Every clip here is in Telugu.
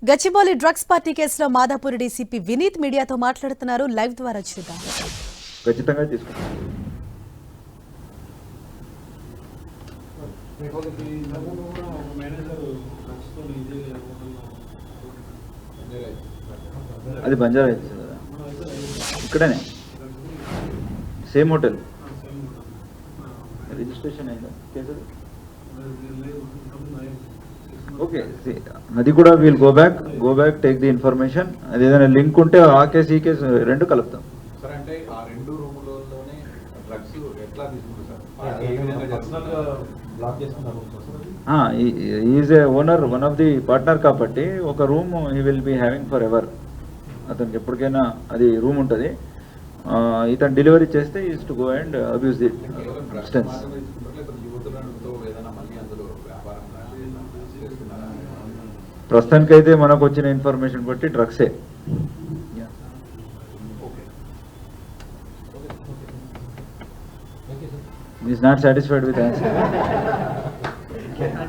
గచ్చిబౌలి డ్రగ్స్ పార్టీ కేసులో మాదాపూర్ డీసీపీ వినీత్ మీడియాతో మాట్లాడుతున్నారు. లైవ్ ద్వారా చూద్దాం. ఖచ్చితంగా తీసుకుంటాం. అది బంజారా హిల్స్ కదా, ఇక్కడనే సేమ్ హోటల్. రిజిస్ట్రేషన్ అయిందా కేసు? ఓకే, అది కూడా we'll go back take the information. అది ఏదైనా లింక్ ఉంటే ఆ కేసు ఈ కేసు రెండు కలుపుతాం. సార్ అంటే ఆ రెండు రూములలోనే డ్రగ్స్ ఎట్లా తీసుకుంటారు sir? Is a owner, one of the partner కాబట్టి ఒక room he will be having forever. అతనికి ఎప్పటికైనా అది రూమ్ ఉంటుంది. ఇతను డెలివరీ చేస్తే is to go and abuse the substance. ప్రస్తుతానికైతే మనకు వచ్చిన ఇన్ఫర్మేషన్ బట్టి డ్రగ్సే. Is not satisfied with answer.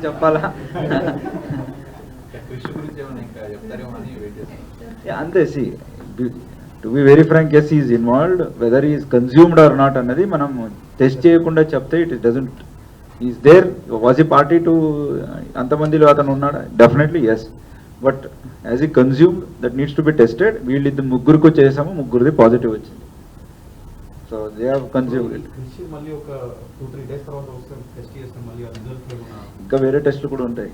చెప్పాలా? అంతే. See to be very frank, yes is involved. Whether is consumed or not అన్నది మనం టెస్ట్ చేయకుండా చెప్తే it doesn't. Is there, was he party to అంతమందిలో అతను ఉన్నాడా? Definitely yes. But as he consumed that needs to be tested. వీళ్ళిద్దరు ముగ్గురికి చేసాము, ముగ్గురిది పాజిటివ్ వచ్చింది. So they have consumed it. ఇంకా వేరే టెస్ట్లు కూడా ఉంటాయి.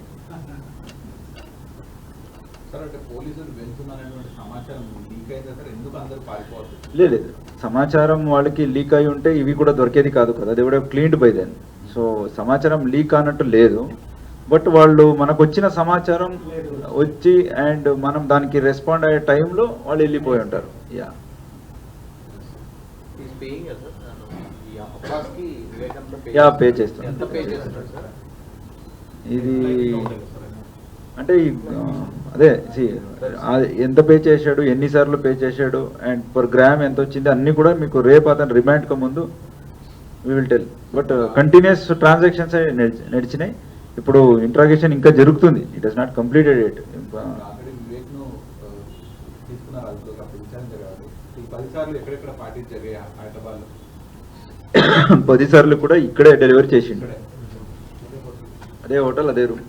లేదు, సమాచారం వాళ్ళకి లీక్ అయి ఉంటే ఇవి కూడా దొరికేది కాదు కదా. They would have cleaned by then. So సమాచారం లీక్ అన్నట్టు లేదు. బట్ వాళ్ళు మనకు వచ్చిన సమాచారం వచ్చి అండ్ మనం దానికి రెస్పాండ్ అయ్యే టైంలో వాళ్ళు వెళ్ళిపోయి ఉంటారు. పే చేస్తాం. ఇది అంటే అదే ఎంత పే చేశాడు, ఎన్నిసార్లు పే చేశాడు అండ్ పర్ గ్రామ్ ఎంత వచ్చింది అన్నీ కూడా మీకు రేపు అతను రిమాండ్కి ముందు we will tell. But continuous transactions నడిచినాయి. ఇప్పుడు ఇంట్రాగేషన్ ఇంకా జరుగుతుంది. It has not completed it. 10 సార్లు కూడా ఇక్కడే డెలివరీ చేసిండు. అదే హోటల్, అదే రూమ్.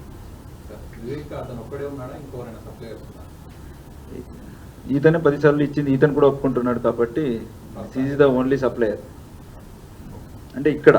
ఈతనే 10 సార్లు ఇచ్చింది. ఈతను కూడా ఒప్పుకుంటున్నాడు కాబట్టి ఈజ్ ద ఓన్లీ సప్లయర్. అంటే ఇక్కడ